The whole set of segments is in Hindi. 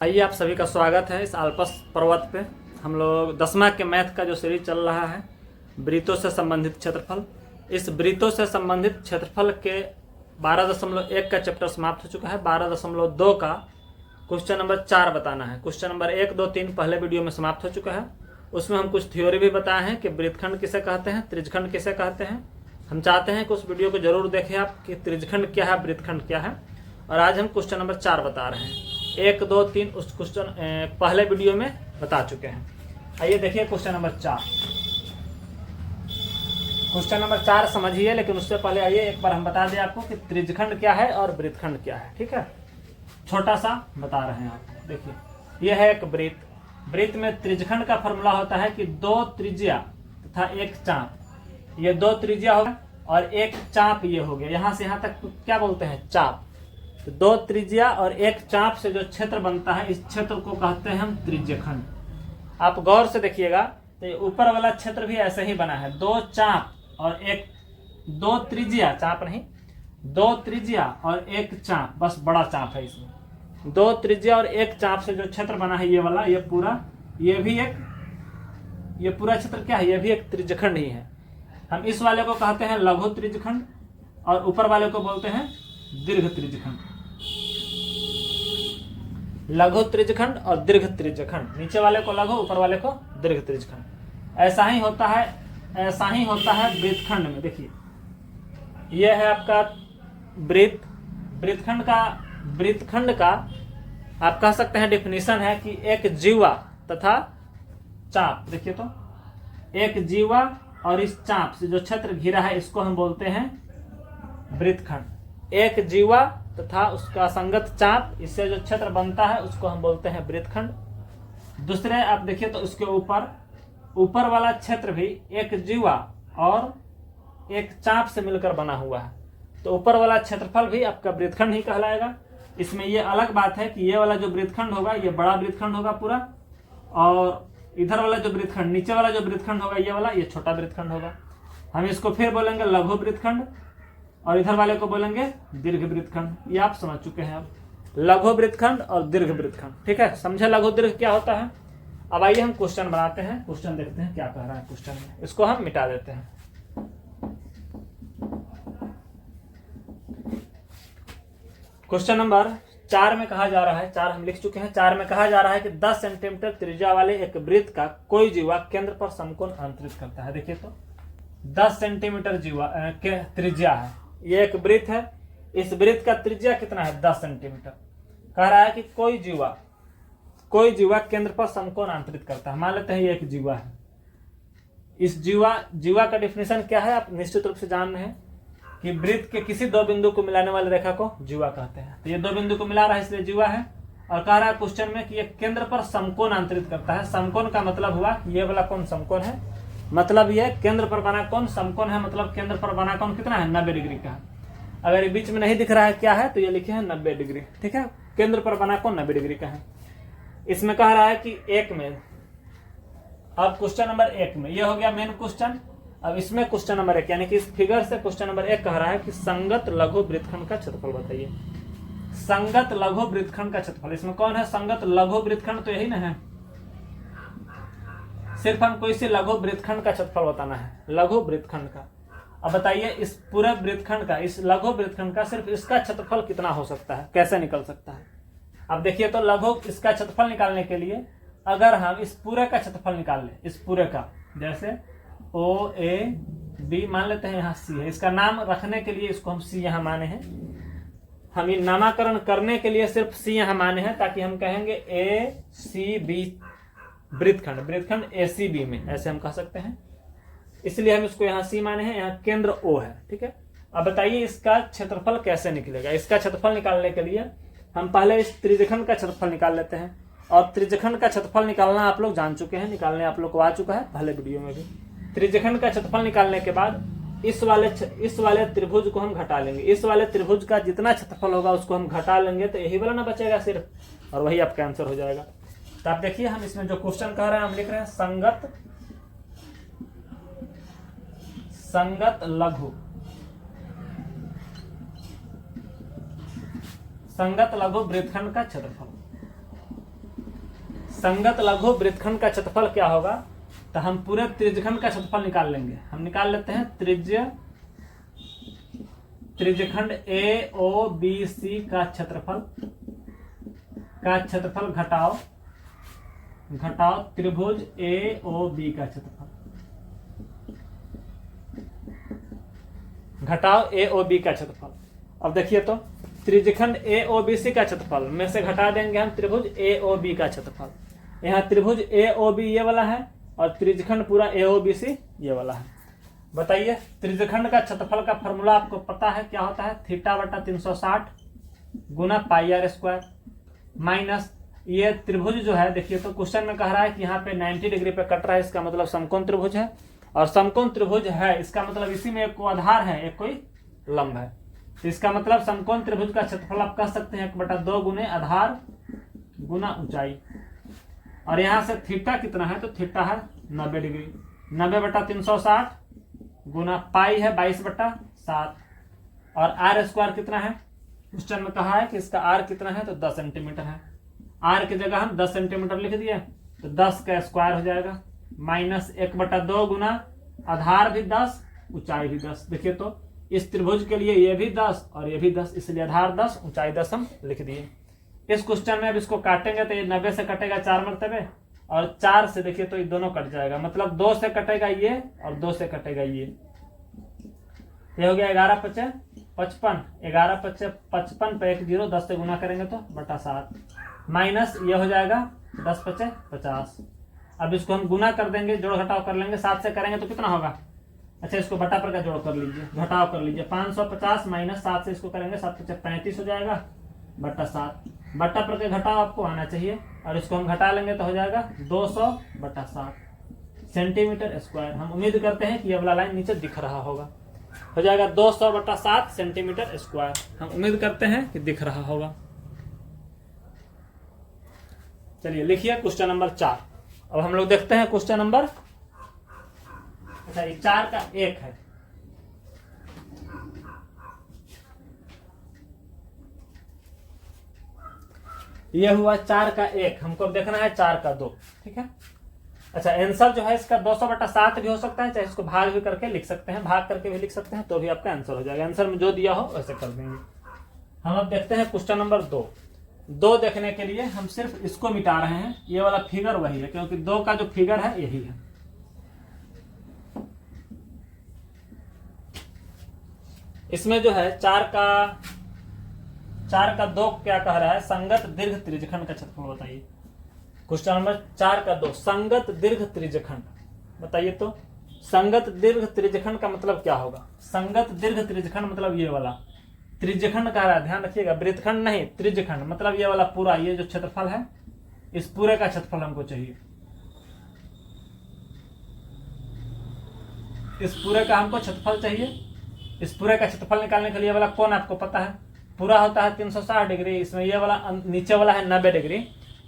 आइए, आप सभी का स्वागत है इस आल्पस पर्वत पे। हम लोग 10वां के मैथ का जो सीरीज चल रहा है वृत्तों से संबंधित क्षेत्रफल, इस वृत्तों से संबंधित क्षेत्रफल के 12.1 का चैप्टर समाप्त हो चुका है। 12.2 का क्वेश्चन नंबर 4 बताना है। क्वेश्चन नंबर 1, 2, 3 पहले वीडियो में समाप्त हो चुका है। उसमें हम कुछ थ्योरी भी बताए हैं कि वृत्तखंड किसे कहते हैं, त्रिज्यखंड किसे कहते हैं। हम चाहते हैं कि उस वीडियो को जरूर देखें आप कि त्रिज्यखंड क्या है, वृत्तखंड क्या है। और आज हम क्वेश्चन नंबर 4 बता रहे हैं। 1, 2, 3 उस क्वेश्चन पहले वीडियो में बता चुके हैं। आइए देखिए क्वेश्चन नंबर 4। क्वेश्चन नंबर 4 समझिए, लेकिन उससे पहले आइए एक बार हम बता दें आपको कि त्रिज्यखंड क्या है और वृत्तखंड क्या है। ठीक है, छोटा सा बता रहे हैं आपको। देखिए, यह है एक वृत्त। वृत्त में त्रिज्यखंड का फॉर्मूला होता है कि 2 त्रिज्या तथा 1 चाप। ये 2 त्रिज्या हो गया और 1 चाप ये हो गया। यहां से यहां तक क्या बोलते हैं, चाप। तो 2 त्रिज्या और 1 चाप से जो क्षेत्र बनता है, इस क्षेत्र को कहते हैं हम त्रिज्यखंड। आप गौर से देखिएगा तो ये ऊपर वाला क्षेत्र भी ऐसे ही बना है। 2 चाप और 2 त्रिज्या, चाप नहीं, 2 त्रिज्या और 1 चाप, बस बड़ा चाप है इसमें। 2 त्रिज्या और 1 चाप से जो क्षेत्र बना है ये वाला, ये पूरा, ये पूरा क्षेत्र क्या है, ये भी एक त्रिज्यखंड ही है। हम इस वाले को कहते हैं लघु त्रिज्यखंड और ऊपर वाले को बोलते हैं दीर्घ त्रिज्यखंड। लघु त्रिज्यखंड और दीर्घ त्रिज्यखंड, नीचे वाले को लघु, ऊपर वाले को दीर्घ त्रिज्यखंड। ऐसा ही होता है वृत्तखंड में। देखिए, यह है आपका वृत्त। वृत्तखंड का आप कह सकते हैं डेफिनेशन है कि एक जीवा तथा चाप। देखिए तो एक जीवा और इस चाप से जो क्षेत्र घिरा है इसको हम बोलते हैं वृत्तखंड। एक जीवा तथा उसका संगत चाप, इससे जो क्षेत्र बनता है उसको हम बोलते हैं वृत्तखंड। दूसरे आप देखिए तो उसके ऊपर वाला क्षेत्र भी एक जीवा और एक चाप से मिलकर बना हुआ है, तो ऊपर वाला क्षेत्रफल भी आपका वृत्तखंड ही कहलाएगा। इसमें ये अलग बात है कि ये वाला जो वृत्तखंड होगा ये बड़ा वृत्तखंड होगा पूरा, और इधर वाला जो वृत्तखंड, नीचे वाला जो वृत्तखंड होगा ये वाला, ये छोटा वृत्तखंड होगा। हम इसको फिर बोलेंगे लघु वृत्तखंड और इधर वाले को बोलेंगे दीर्घ वृत्तखंड। ये आप समझ चुके हैं अब, लघु वृत्तखंड और दीर्घ वृत्तखंड। ठीक है, समझे लघु दीर्घ क्या होता है। अब आइए हम क्वेश्चन बनाते हैं। क्वेश्चन देखते हैं क्या कह रहा है क्वेश्चन में, इसको हम मिटा देते हैं। क्वेश्चन नंबर 4 में कहा जा रहा है, 4 हम लिख चुके हैं। 4 में कहा जा रहा है कि 10 सेंटीमीटर त्रिज्या वाले एक वृत्त का कोई जीवा केंद्र पर समकोण अंतरित करता है। देखिए तो 10 सेंटीमीटर जीवा त्रिज्या है, ये एक वृत्त है। इस वृत्त का त्रिज्या कितना है, 10 सेंटीमीटर। कह रहा है कि कोई जीवा केंद्र पर समकोण अंतरित करता है। मान लेते हैं ये एक जीवा है। इस जीवा का डिफिनेशन क्या है, आप निश्चित रूप से जान रहे हैं कि वृत्त के किसी 2 बिंदु को मिलाने वाली रेखा को जीवा कहते हैं। तो ये 2 बिंदु को मिला रहा है इसलिए जीवा है। और कह रहा है क्वेश्चन में कि ये केंद्र पर समकोण अंतरित करता है। समकोण का मतलब हुआ कि ये वाला कोण समकोण है, मतलब ये केंद्र पर बना कोण समकोण है, मतलब केंद्र पर बना कोण कितना है, 90 डिग्री का है। अगर ये बीच में नहीं दिख रहा है क्या है, तो ये लिखे हैं 90 डिग्री। ठीक है, केंद्र पर बना कोण 90 डिग्री का है। इसमें कह रहा है कि 1 में, अब क्वेश्चन नंबर 1 में ये हो गया मेन क्वेश्चन। अब इसमें क्वेश्चन नंबर 1 यानी कि इस फिगर से क्वेश्चन नंबर 1 कह रहा है कि संगत लघु वृत्तखंड का क्षेत्रफल बताइए। संगत लघु वृत्तखंड का क्षेत्रफल, इसमें कौन है संगत लघु वृत्तखंड, तो यही ना है। सिर्फ हमको इसे लघु वृत्तखंड का क्षेत्रफल बताना है, लघु वृत्तखंड का। अब बताइए इस पूरे वृत्तखंड का, इस लघु वृत्तखंड का सिर्फ इसका क्षेत्रफल कितना हो सकता है, कैसे निकल सकता है। अब देखिए तो लघु इसका क्षेत्रफल निकालने के लिए अगर हम इस पूरे का क्षेत्रफल निकाल लें, इस पूरे का, जैसे OAB मान लेते हैं, यहाँ C है। इसका नाम रखने के लिए इसको हम C यहाँ माने हैं। हम ये नामाकरण करने के लिए सिर्फ C यहाँ माने हैं, ताकि हम कहेंगे ACB वृत्तखंड ACB में, ऐसे हम कह सकते हैं। इसलिए हम इसको यहाँ C माने हैं, यहाँ केंद्र O है। ठीक है, अब बताइए इसका क्षेत्रफल कैसे निकलेगा। इसका क्षेत्रफल निकालने के लिए हम पहले इस त्रिज्यखंड का क्षेत्रफल निकाल लेते हैं। और त्रिज्यखंड का क्षेत्रफल निकालना आप लोग जान चुके हैं, निकालने आप लोग को आ चुका है पहले वीडियो में भी। त्रिज्यखंड का क्षेत्रफल निकालने के बाद इस वाले त्रिभुज को हम घटा लेंगे। इस वाले त्रिभुज का जितना क्षेत्रफल होगा उसको हम घटा लेंगे, तो यही वाला ना बचेगा सिर्फ, और वही आपका आंसर हो जाएगा। तो आप देखिए हम इसमें जो क्वेश्चन कह रहे हैं हम लिख रहे हैं संगत लघु वृत्तखंड का क्षेत्रफल। संगत लघु वृत्तखंड का क्षेत्रफल क्या होगा, तो हम पूरे त्रिज्यखंड का क्षेत्रफल निकाल लेंगे। हम निकाल लेते हैं त्रिज्यखंड AOBC का क्षेत्रफल घटाओ त्रिभुज AOB का क्षेत्रफल, घटाओ AOB का क्षेत्रफल। अब देखिए तो त्रिज्यखंड AOBC का क्षेत्रफल में से घटा देंगे हम त्रिभुज AOB का क्षेत्रफल। यहाँ त्रिभुज AOB ये वाला है और त्रिज्यखंड पूरा AOBC ये वाला है। बताइए त्रिज्यखंड का क्षेत्रफल का फॉर्मूला आपको पता है क्या होता है, θ/360 गुना पाई r स्क्वायर माइनस ये त्रिभुज जो है। देखिए तो क्वेश्चन में कह रहा है कि यहाँ पे 90 डिग्री पे कट रहा है, इसका मतलब समकोण त्रिभुज है, और समकोण त्रिभुज है इसका मतलब इसी में एक को आधार है एक कोई लंब है। तो इसका मतलब समकोण त्रिभुज का क्षेत्रफल आप कह सकते हैं 1/2 गुने आधार गुना ऊंचाई। और यहाँ से थीटा कितना है, तो थीटा है 90 डिग्री, 90/360 गुना पाई है 22/7, और आर स्क्वायर कितना है, क्वेश्चन में कहा है कि इसका आर कितना है, तो 10 सेंटीमीटर है। आर की जगह हम 10 सेंटीमीटर लिख दिए, तो 10 का स्क्वायर हो जाएगा, माइनस 1/2 गुना आधार भी 10 ऊंचाई भी 10। देखिए तो इस त्रिभुज के लिए ये भी 10 और ये भी 10, इसलिए आधार 10 ऊंचाई 10 हम लिख दिए। इस क्वेश्चन में अब इसको काटेंगे तो ये 90 से कटेगा 4 मरतबे, और 4 से देखिए तो ये दोनों कट जाएगा, मतलब 2 से कटेगा ये और 2 से कटेगा ये हो गया 11×5 = 55, 11×5 = 55 पे 1 0, 10 से गुना करेंगे तो बटा 7, माइनस ये हो जाएगा 10×5 = 50। अब इसको हम गुना कर देंगे, जोड़ घटाव कर लेंगे, 7 से करेंगे तो कितना होगा, अच्छा इसको बटा पर का जोड़ कर लीजिए, घटाव कर लीजिए, 550 माइनस 7 से इसको करेंगे 7×5 = 35 हो जाएगा बटा 7, बटा पर के घटाव आपको आना चाहिए, और इसको हम घटा लेंगे तो हो जाएगा 200/7 सेंटीमीटर स्क्वायर। हम उम्मीद करते हैं कि ये वाला लाइन नीचे दिख रहा होगा, हो जाएगा 200/7 सेंटीमीटर स्क्वायर। हम उम्मीद करते हैं कि दिख रहा होगा। चलिए लिखिए क्वेश्चन नंबर 4। अब हम लोग देखते हैं क्वेश्चन नंबर, अच्छा ये 4 का 1 है, ये हुआ 4 का 1, हमको देखना है 4 का 2, ठीक है। अच्छा आंसर जो है इसका 200/7 भी हो सकता है, चाहे इसको भाग भी करके लिख सकते हैं, भाग करके भी लिख सकते हैं, तो भी आपका आंसर हो जाएगा। आंसर में जो दिया हो वैसे कर देंगे। हम अब देखते हैं क्वेश्चन नंबर 2 देखने के लिए हम सिर्फ इसको मिटा रहे हैं, ये वाला फिगर वही है, क्योंकि 2 का जो फिगर है यही है। इसमें जो है 4 का 2 क्या कह रहा है, संगत दीर्घ त्रिज्यखंड का क्षेत्रफल बताइए। क्वेश्चन नंबर 4 का 2 संगत दीर्घ त्रिज्यखंड, बताइए तो संगत दीर्घ त्रिज्यखंड का मतलब क्या होगा। संगत दीर्घ त्रिज्यखंड मतलब ये वाला त्रिज्यखंड कह रहा है, ध्यान रखिएगा, वृत्तखंड नहीं त्रिज्यखंड, मतलब ये वाला पूरा, ये जो क्षेत्रफल है इस पूरे का क्षेत्रफल हमको चाहिए, इस पूरे का हमको क्षेत्रफल चाहिए। इस पूरे का क्षेत्रफल निकालने के लिए वाला कोण आपको पता है, पूरा होता है 360 डिग्री, इसमें ये वाला नीचे वाला है 90 डिग्री,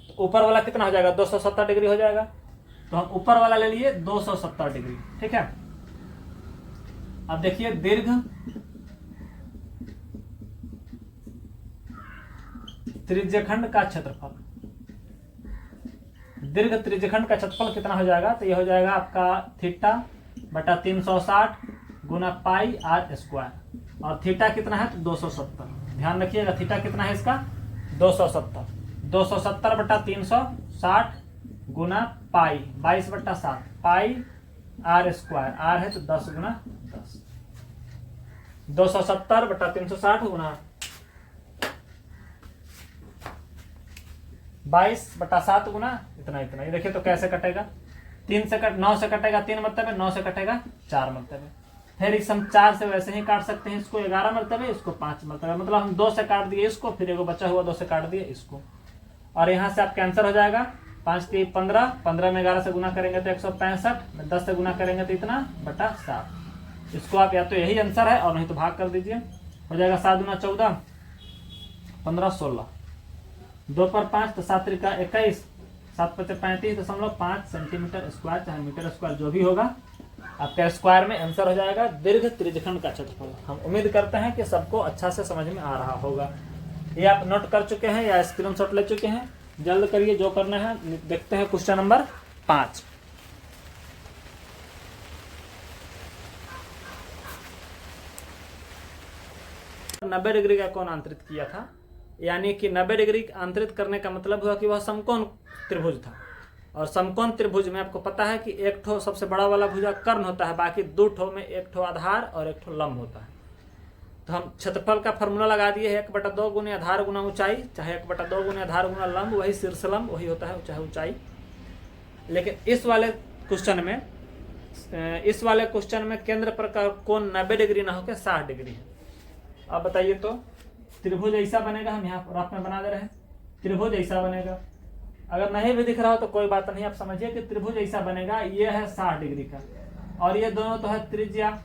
तो ऊपर वाला कितना हो जाएगा 270 डिग्री हो जाएगा, तो हम ऊपर वाला ले लिए 270 डिग्री, ठीक है। अब देखिए दीर्घ त्रिज्यखंड का क्षेत्रफल, दीर्घ त्रिज्यखंड का क्षेत्रफल कितना हो जाएगा, तो ये हो जाएगा आपका θ/360 गुना पाई r स्क्वायर, और थीटा कितना है तो 270, ध्यान रखिएगा थीटा कितना है इसका 270, 270/360 गुना पाई 22/7 पाई r स्क्वायर, r है तो 10 गुना 10, 270/360 गुना 22/7 गुना इतना, ये देखिए तो कैसे कटेगा, 3 से 9 से कटेगा 3 मरतबे, 9 से कटेगा 4 मरतबे, फिर इस हम 4 से वैसे ही काट सकते हैं, इसको 11 मरतबे, इसको 5 मरतबे, मतलब हम 2 से काट दिए इसको, फिर एगो बचा हुआ 2 से काट दिए इसको, और यहाँ से आपका आंसर हो जाएगा 5 × 15, 15 में 11 से गुना करेंगे तो 165, में 10 से गुना करेंगे तो इतना बटा 7। इसको आप या तो यही आंसर है और नहीं तो भाग कर दीजिए, हो जाएगा 7 × 14 15 16, 2 पर 5 तो 7 × 21, 7 × 35.5 सेंटीमीटर स्क्वायर, चाहे मीटर स्क्वायर जो भी होगा आपका स्क्वायर में आंसर हो जाएगा दीर्घ त्रिज्यखंड का क्षेत्रफल। हम उम्मीद करते हैं कि सबको अच्छा से समझ में आ रहा होगा। ये आप नोट कर चुके हैं या स्क्रीनशॉट ले चुके हैं, जल्द करिए जो करना है। देखते हैं क्वेश्चन नंबर 5। नब्बे डिग्री का कोण आंतरित किया था, यानी कि 90 डिग्री आंतरित करने का मतलब हुआ कि वह समकोण त्रिभुज था। और समकोण त्रिभुज में आपको पता है कि एक ठो सबसे बड़ा वाला भुजा कर्ण होता है, बाकी 2 ठो में एक ठो आधार और एक ठो लंब होता है। तो हम क्षेत्रफल का फॉर्मूला लगा दिए है 1/2 गुने आधार गुना ऊंचाई, चाहे 1/2 गुने आधार गुना लंब, वही शीर्ष लंब वही होता है चाहे ऊंचाई। लेकिन इस वाले क्वेश्चन में केंद्र पर का कोण 90 डिग्री ना होकर 60 डिग्री है। अब बताइए तो त्रिभुज ऐसा बनेगा, हम यहाँ रफ में बना दे रहे हैं, त्रिभुज ऐसा बनेगा। अगर नहीं भी दिख रहा हो तो कोई बात नहीं, आप समझिए कि त्रिभुज ऐसा बनेगा। ये है 60 डिग्री का और ये दोनों तो है त्रिज्या।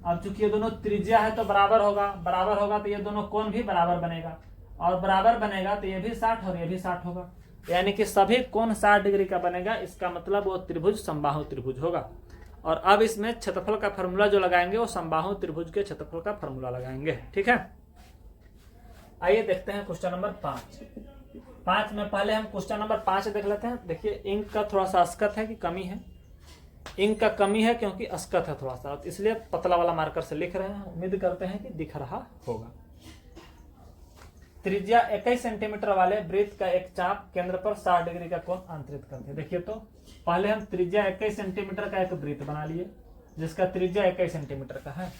अब चूंकि ये दोनों त्रिज्या है तो बराबर होगा तो ये दोनों कोण भी बराबर बनेगा, और बराबर बनेगा तो ये भी 60 और ये भी 60 होगा, यानी कि सभी कोण 60 डिग्री का बनेगा। इसका मतलब वो त्रिभुज समबाहु त्रिभुज होगा। और अब इसमें क्षेत्रफल का फॉर्मूला जो लगाएंगे वो समबाहु त्रिभुज के क्षेत्रफल का फॉर्मूला लगाएंगे। ठीक है, आइए देखते हैं क्वेश्चन नंबर 5 में। पहले हम क्वेश्चन नंबर 5 देख लेते हैं। देखिए इंक का थोड़ा सा अस्कत है कि कमी है, इंक का कमी है क्योंकि अस्कत है थोड़ा सा, इसलिए पतला वाला मार्कर से लिख रहे हैं। उम्मीद करते हैं कि दिख रहा होगा। त्रिज्या 21 सेंटीमीटर वाले वृत्त का एक चाप केंद्र पर 60 डिग्री का कोण आंतरित करते हैं। देखिए तो पहले हम त्रिज्या 21 सेंटीमीटर का एक वृत्त बना लिए जिसका त्रिज्या 21 सेंटीमीटर का है।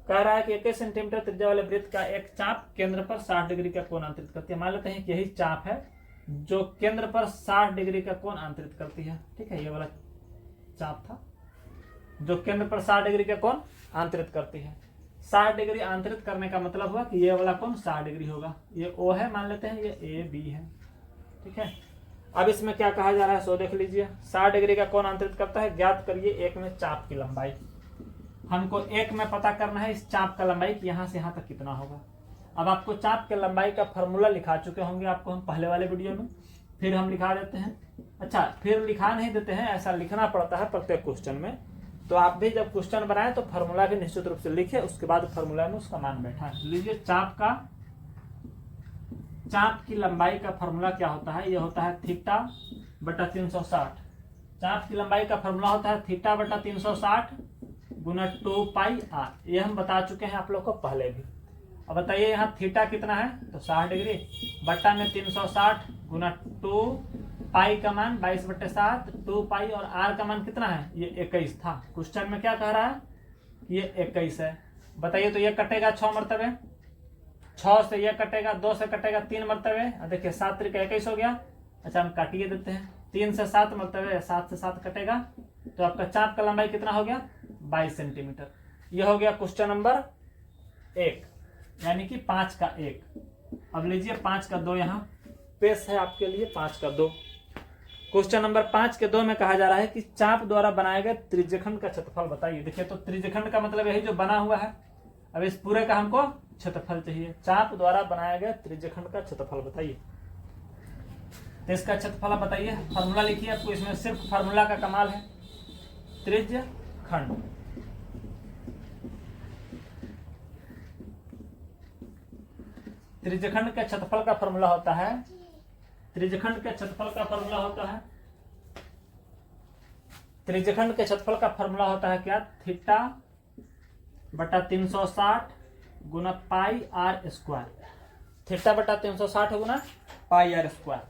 कह रहा है कि 21 सेंटीमीटर त्रिज्या वाले वृत्त का एक चाप केंद्र पर 60 डिग्री का कोण आंतरित करती है। मान लेते हैं कि यही चाप है जो केंद्र पर 60 डिग्री का कोण आंतरित करती है। ठीक है, ये वाला चाप था जो केंद्र पर 60 डिग्री का कोण आंतरित करती है। 60 डिग्री आंतरित करने का मतलब हुआ कि ये वाला कोण 60 डिग्री होगा। ये O है, मान लेते हैं ये AB है। ठीक है, अब इसमें क्या कहा जा रहा है सो देख लीजिए। 60 डिग्री का कोण आंतरित करता है, ज्ञात करिए एक में चाप की लंबाई। हमको एक में पता करना है इस चाप का लंबाई कि यहाँ से यहाँ तक कितना होगा। अब आपको चाप के लंबाई का फॉर्मूला लिखा चुके होंगे आपको हम पहले वाले वीडियो में, फिर हम लिखा देते हैं। अच्छा, फिर लिखा नहीं देते हैं, ऐसा लिखना पड़ता है प्रत्येक क्वेश्चन में। तो आप भी जब क्वेश्चन बनाए तो फॉर्मूला भी निश्चित रूप से लिखे, उसके बाद फॉर्मूला में उसका मान बैठा है। लीजिए चाप की लंबाई का फॉर्मूला क्या होता है, ये होता है θ/360। चाप की लंबाई का फॉर्मूला होता है θ/360 गुना 2πr। ये हम बता चुके हैं आप लोग को पहले भी। अब बताइए यहाँ थीटा कितना है तो 60 डिग्री बट्टा में 360 गुना 2 पाई का मान 22/7, 2 पाई और r का मान कितना है ये 21 था। क्वेश्चन में क्या कह रहा है ये 21 है। बताइए तो ये कटेगा 6 मरतबे, 6 से ये कटेगा, 2 से कटेगा 3 मरतबे। देखिए 7 3 का 21 हो गया। अच्छा हम काटिए देते हैं, 3 से 7 मरतबे, 7 से 7 कटेगा तो आपका चाप का लंबाई कितना हो गया 22 सेंटीमीटर। ये हो गया क्वेश्चन नंबर 1 यानी कि 5 का 1। अब लीजिए 5 का 2 यहाँ पेश है आपके लिए। 5 का 2 क्वेश्चन नंबर 5 के 2 में कहा जा रहा है कि चाप द्वारा बनाए गए त्रिज्यखंड का क्षेत्रफल बताइए। देखिए तो त्रिज्यखंड का मतलब यही जो बना हुआ है। अब इस पूरे का हमको क्षेत्रफल चाहिए। चाप द्वारा बनाया गया त्रिज्यखंड का क्षेत्रफल बताइए। तो इसका क्षेत्रफल आप बताइए, फॉर्मूला लिखिए। आपको इसमें सिर्फ फॉर्मूला का कमाल है। त्रिज्यखंड, त्रिज्यखंड के क्षेत्रफल का फॉर्मूला होता है, त्रिज्यखंड के क्षेत्रफल का फॉर्मूला होता है, त्रिज्यखंड के क्षेत्रफल का फॉर्मूला होता है क्या θ/360 गुना पाई r स्क्वायर। θ/360 गुना पाई r स्क्वायर।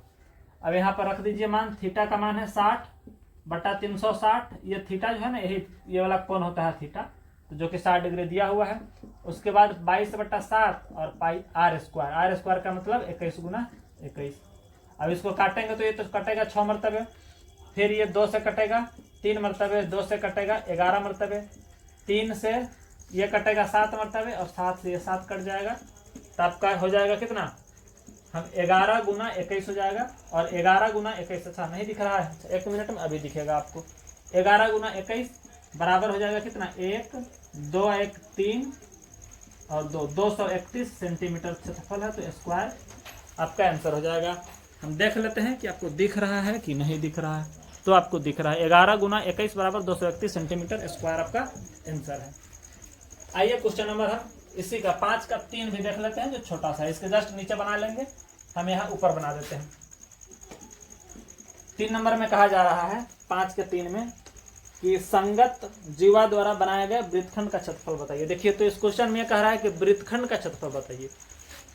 अब यहाँ पर रख दीजिए मान, थीटा का मान है 60/360। ये थीटा जो है ना यही ये वाला कोण होता है थीटा, तो जो कि 60 डिग्री दिया हुआ है। उसके बाद 22/7 और पाई r स्क्वायर। r स्क्वायर का मतलब 21 गुना 21। अब इसको काटेंगे तो ये तो कटेगा 6 मरतबे, फिर ये 2 से कटेगा 3 मरतबे, 2 से कटेगा 11 मरतबे, 3 से ये कटेगा 7 मरतबे और 7 से ये 7 कट जाएगा। तो आपका हो जाएगा कितना, हम 11 गुना 21 हो जाएगा। और 11 गुना 21 अच्छा नहीं दिख रहा है, 1 मिनट में अभी दिखेगा आपको। 11 गुना 21 बराबर हो जाएगा कितना, 1 2 1 3 और 2 231 सेंटीमीटर क्षेत्रफल है। तो स्क्वायर आपका आंसर हो जाएगा। हम देख लेते हैं कि आपको दिख रहा है कि नहीं दिख रहा है। तो आपको दिख रहा है 11 गुना 21 बराबर 231 सेंटीमीटर स्क्वायर आपका आंसर है। आइए क्वेश्चन नंबर हम इसी का 5 का 3 भी देख लेते हैं जो छोटा सा है। इसके जस्ट नीचे बना लेंगे, हम यहाँ ऊपर बना देते हैं। 3 नंबर में कहा जा रहा है 5 के 3 में कि संगत जीवा द्वारा बनाए गए वृत्तखंड का क्षेत्रफल बताइए। देखिए तो इस क्वेश्चन में कह रहा है कि वृत्तखंड का क्षेत्रफल बताइए।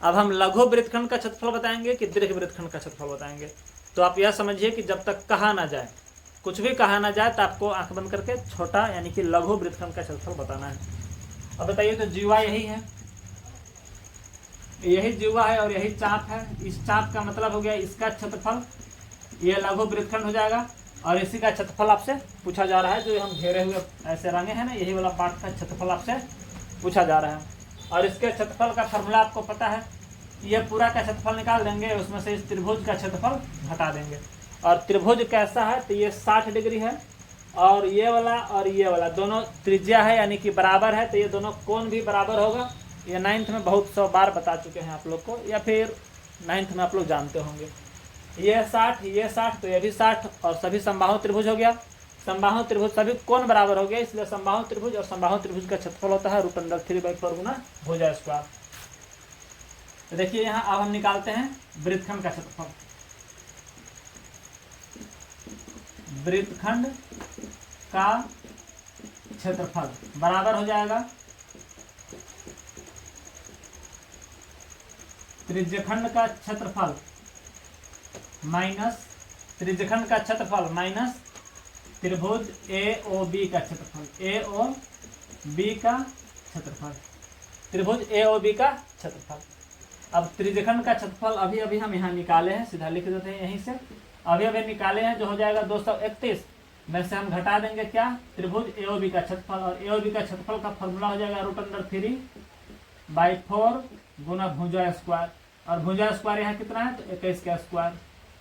अब हम लघु वृत्तखंड का क्षेत्रफल बताएंगे कि दीर्घ वृत्तखंड का क्षेत्रफल बताएंगे। तो आप यह समझिए कि जब तक कहा ना जाए, कुछ भी कहा ना जाए, तो आपको आंख बंद करके छोटा यानी कि लघु वृत्तखंड का क्षेत्रफल बताना है। अब बताइए तो जीवा यही है, यही जीवा है और यही चाप है। इस चाप का मतलब हो गया इसका क्षेत्रफल, ये लघु वृत्तखंड हो जाएगा। और इसी का क्षेत्रफल आपसे पूछा जा रहा है, जो हम घेरे हुए ऐसे रंगे हैं ना, यही वाला पार्ट का क्षेत्रफल आपसे पूछा जा रहा है। और इसके क्षेत्रफल का फॉर्मूला आपको पता है, ये पूरा का क्षेत्रफल निकाल देंगे, उसमें से इस त्रिभुज का क्षेत्रफल घटा देंगे। और त्रिभुज कैसा है तो ये 60 डिग्री है, और ये वाला दोनों त्रिज्या है यानी कि बराबर है, तो ये दोनों कोण भी बराबर होगा। ये 9th में बहुत 100 बार बता चुके हैं आप लोग को, या फिर 9th में आप लोग जानते होंगे। ये 60 तो ये भी 60, और सभी समबाहु त्रिभुज हो गया। समबाहु त्रिभुज सभी कोण बराबर हो गया, इसलिए समबाहु त्रिभुज और समबाहु त्रिभुज का क्षेत्रफल होता है √3/4 गुना भुजा स्क्वायर। तो देखिए यहाँ अब हम निकालते हैं वृत्तखंड का क्षेत्रफल। वृत्तखंड का क्षेत्रफल बराबर हो जाएगा त्रिज्यखंड का क्षेत्रफल माइनस त्रिज्यखंड का क्षेत्रफल माइनस त्रिभुज AOB का क्षेत्रफल, AOB का क्षेत्रफल, त्रिभुज AOB का क्षेत्रफल। अब त्रिज्यखंड का क्षेत्रफल अभी हम यहाँ निकाले हैं, सीधा लिख देते हैं यहीं से। अभी निकाले हैं, जो हो जाएगा 231 में से हम घटा देंगे क्या, त्रिभुज AOB का क्षेत्रफल। और AOB का क्षेत्रफल का फॉर्मूला हो जाएगा √3/4 गुना भुजा स्क्वायर। और भुजा स्क्वायर यहाँ कितना है तो 21 का स्क्वायर,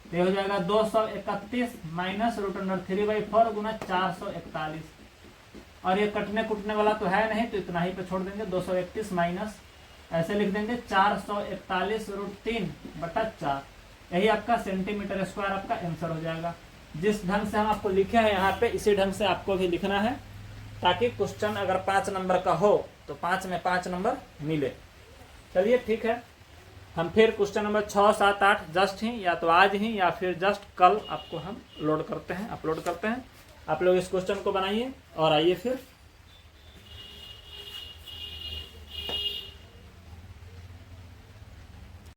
तो ये हो जाएगा 231 माइनस √3/4 गुना 441। और ये कटने कुटने वाला तो है नहीं, तो इतना ही पे छोड़ देंगे। 231 माइनस ऐसे लिख देंगे 441 √3/4, यही आपका सेंटीमीटर स्क्वायर आपका आंसर हो जाएगा। जिस ढंग से हम आपको लिखे हैं यहाँ पे, इसी ढंग से आपको भी लिखना है, ताकि क्वेश्चन अगर 5 नंबर का हो तो 5 में 5 नंबर मिले। चलिए ठीक है, हम फिर क्वेश्चन नंबर 6, 7, 8 जस्ट ही या तो आज ही या फिर जस्ट कल आपको हम अपलोड करते हैं। आप लोग इस क्वेश्चन को बनाइए और आइए फिर